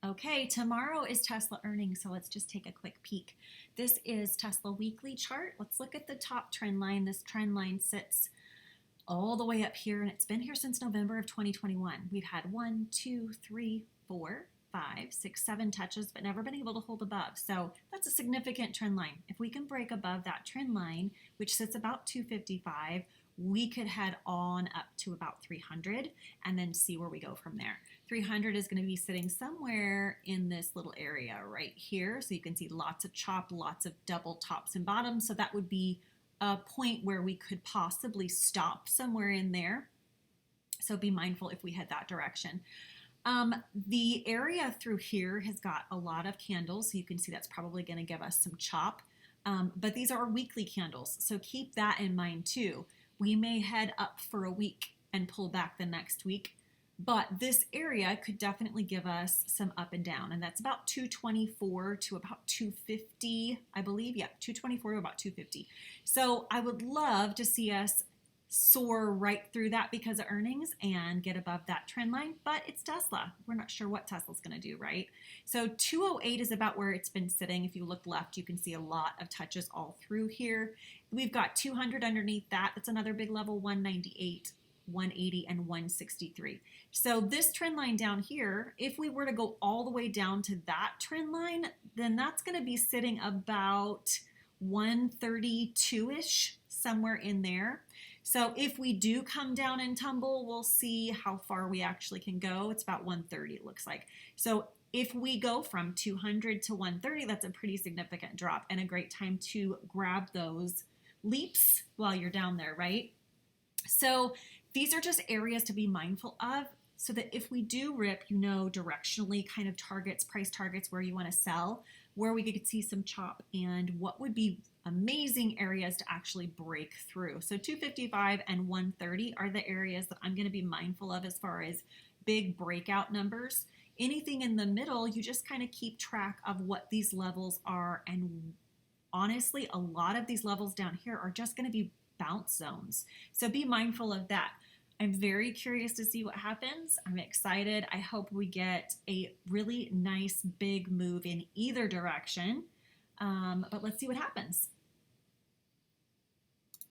Okay, tomorrow is Tesla earnings, so let's just take a quick peek. This is Tesla weekly chart. Let's look at the top trend line. This trend line sits all the way up here, and it's been here since November of 2021. We've had 1, 2, 3, 4, 5, 6, 7 touches, but never been able to hold above. So that's a significant trend line. If we can break above that trend line, which sits about 255, we could head on up to about 300 and then see where we go from there. 300 is going to be sitting somewhere in this little area right here. So you can see lots of chop, lots of double tops and bottoms. So that would be a point where we could possibly stop somewhere in there. So be mindful if we head that direction. The area through here has got a lot of candles. So you can see that's probably going to give us some chop. But these are weekly candles. So keep that in mind too. We may head up for a week and pull back the next week, but this area could definitely give us some up and down, and that's about 224 to about 250, I believe. Yeah, 224 to about 250. So I would love to see us soar right through that because of earnings and get above that trend line, but it's Tesla. We're not sure what Tesla's going to do, right? So 208 is about where it's been sitting. If you look left, you can see a lot of touches all through here. We've got 200 underneath that. That's another big level, 198, 180, and 163. So this trend line down here, if we were to go all the way down to that trend line, then that's going to be sitting about 132-ish, somewhere in there. So if we do come down and tumble, we'll see how far we actually can go. It's about 130, it looks like. So if we go from 200 to 130, that's a pretty significant drop and a great time to grab those leaps while you're down there, right? So these are just areas to be mindful of so that if we do rip, you know, directionally kind of targets, price targets where you want to sell, where we could see some chop, and what would be amazing areas to actually break through. So 255 and 130 are the areas that I'm going to be mindful of as far as big breakout numbers. Anything in the middle, you just kind of keep track of what these levels are, and honestly, a lot of these levels down here are just going to be bounce zones. So be mindful of that. I'm very curious to see what happens. I'm excited. I hope we get a really nice big move in either direction. But let's see what happens.